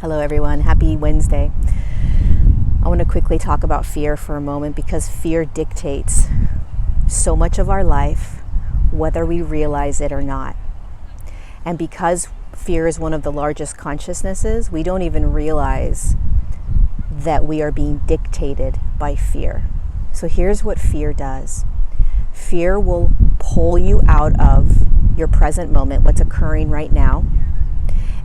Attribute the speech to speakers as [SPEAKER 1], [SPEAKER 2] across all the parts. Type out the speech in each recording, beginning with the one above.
[SPEAKER 1] Hello everyone, happy Wednesday. I want to quickly talk about fear for a moment because fear dictates so much of our life, whether we realize it or not. And because fear is one of the largest consciousnesses, we don't even realize that we are being dictated by fear. So here's what fear does. Fear will pull you out of your present moment, what's occurring right now,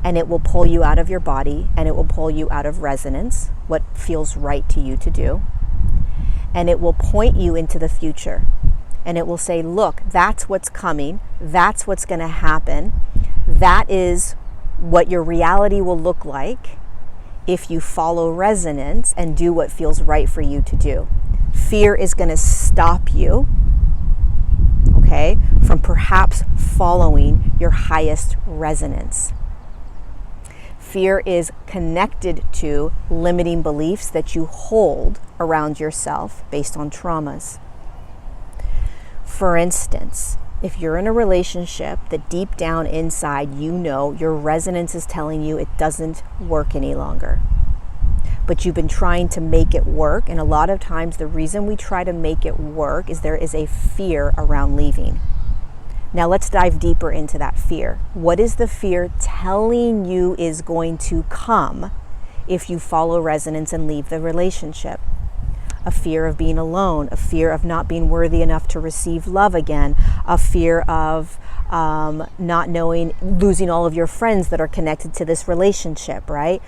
[SPEAKER 1] and it will pull you out of your body, and it will pull you out of resonance, what feels right to you to do, and it will point you into the future. And it will say, look, that's what's coming, that's what's going to happen, that is what your reality will look like if you follow resonance and do what feels right for you to do. Fear is going to stop you, okay, from perhaps following your highest resonance. Fear is connected to limiting beliefs that you hold around yourself based on traumas. For instance, if you're in a relationship that deep down inside you know your resonance is telling you it doesn't work any longer, but you've been trying to make it work, and a lot of times the reason we try to make it work is there is a fear around leaving. Now let's dive deeper into that fear. What is the fear telling you is going to come if you follow resonance and leave the relationship? A fear of being alone, a fear of not being worthy enough to receive love again, a fear of not knowing, losing all of your friends that are connected to this relationship, right?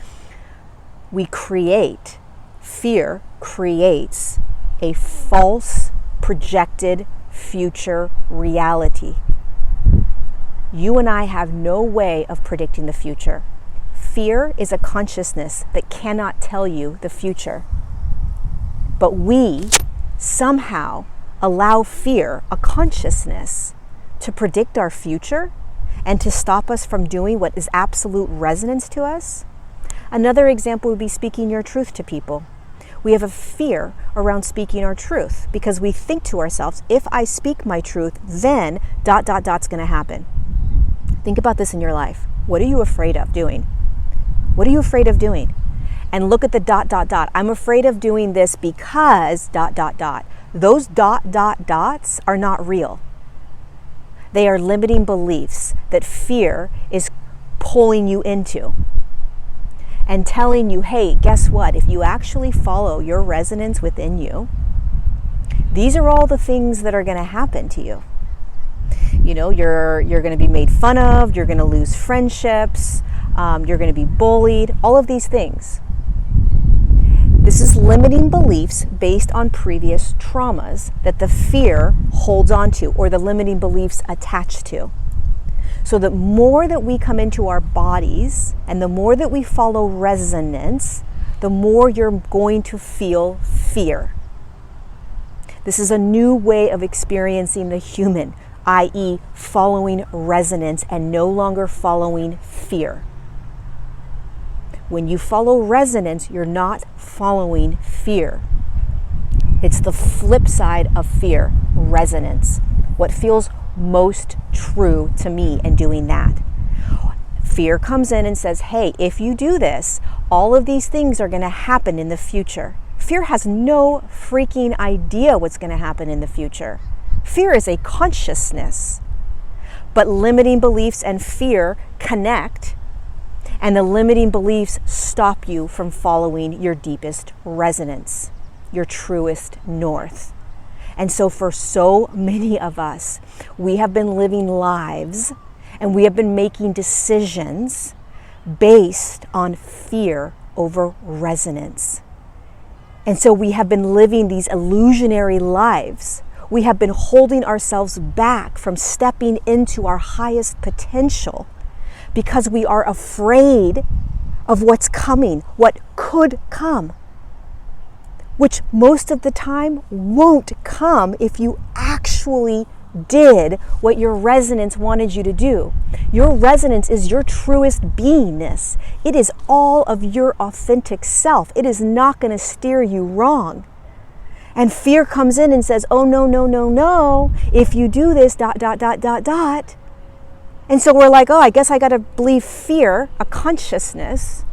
[SPEAKER 1] Fear creates a false projected future reality. You and I have no way of predicting the future. Fear is a consciousness that cannot tell you the future. But we somehow allow fear, a consciousness, to predict our future and to stop us from doing what is absolute resonance to us. Another example would be speaking your truth to people. We have a fear around speaking our truth because we think to ourselves, if I speak my truth, then ... is going to happen. Think about this in your life. What are you afraid of doing? What are you afraid of doing? And look at the ... I'm afraid of doing this because ... Those ... are not real. They are limiting beliefs that fear is pulling you into and telling you, hey, guess what? If you actually follow your resonance within you, these are all the things that are going to happen to you. You know, you're going to be made fun of, you're going to lose friendships, you're going to be bullied, all of these things. This is limiting beliefs based on previous traumas that the fear holds on to, or the limiting beliefs attached to. So the more that we come into our bodies and the more that we follow resonance, the more you're going to feel fear. This is a new way of experiencing the human, i.e. following resonance and no longer following fear. When you follow resonance, you're not following fear. It's the flip side of fear, resonance. What feels most true to me and doing that. Fear comes in and says, hey, if you do this, all of these things are going to happen in the future. Fear has no freaking idea what's going to happen in the future. Fear is a consciousness, but limiting beliefs and fear connect, and the limiting beliefs stop you from following your deepest resonance, your truest north. And so for so many of us, we have been living lives and we have been making decisions based on fear over resonance. And so we have been living these illusionary lives. We have been holding ourselves back from stepping into our highest potential because we are afraid of what's coming, what could come, which most of the time won't come if you actually did what your resonance wanted you to do. Your resonance is your truest beingness. It is all of your authentic self. It is not going to steer you wrong. And fear comes in and says, oh, no. If you do this, ... And so we're like, oh, I guess I got to believe fear, a consciousness,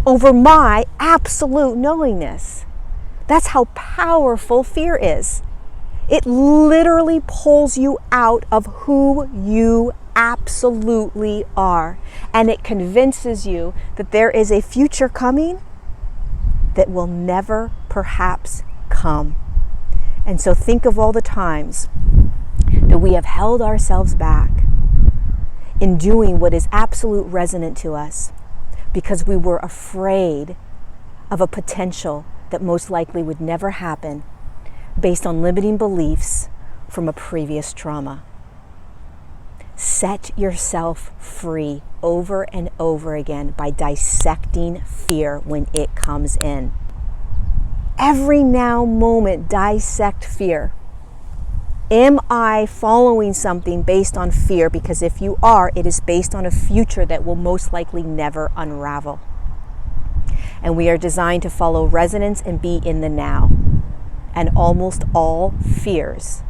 [SPEAKER 1] over my absolute knowingness. That's how powerful fear is. It literally pulls you out of who you absolutely are. And it convinces you that there is a future coming that will never perhaps come. And so think of all the times that we have held ourselves back in doing what is absolute resonant to us because we were afraid of a potential that most likely would never happen based on limiting beliefs from a previous trauma. Set yourself free over and over again by dissecting fear when it comes in. Every now moment, dissect fear. Am I following something based on fear? Because if you are, it is based on a future that will most likely never unravel. And we are designed to follow resonance and be in the now. And almost all fears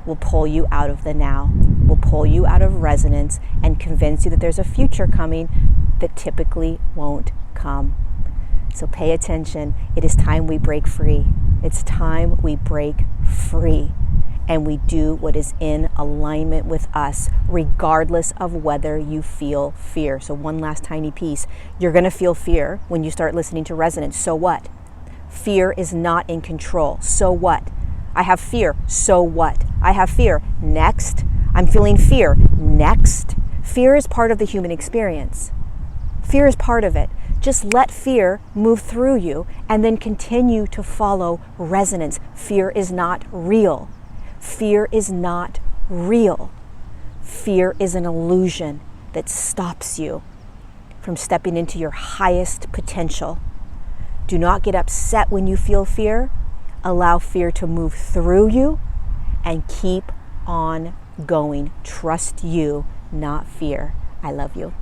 [SPEAKER 1] will pull you out of the now, will pull you out of resonance and convince you that there's a future coming that typically won't come. So pay attention. It is time we break free. It's time we break free and we do what is in alignment with us, regardless of whether you feel fear. So one last tiny piece. You're going to feel fear when you start listening to resonance. So what? Fear is not in control. So what? I have fear. So what? I have fear. Next. I'm feeling fear. Next. Fear is part of the human experience. Fear is part of it. Just let fear move through you and then continue to follow resonance. Fear is not real. Fear is not real. Fear is an illusion that stops you from stepping into your highest potential. Do not get upset when you feel fear. Allow fear to move through you and keep on going. Trust you, not fear. I love you.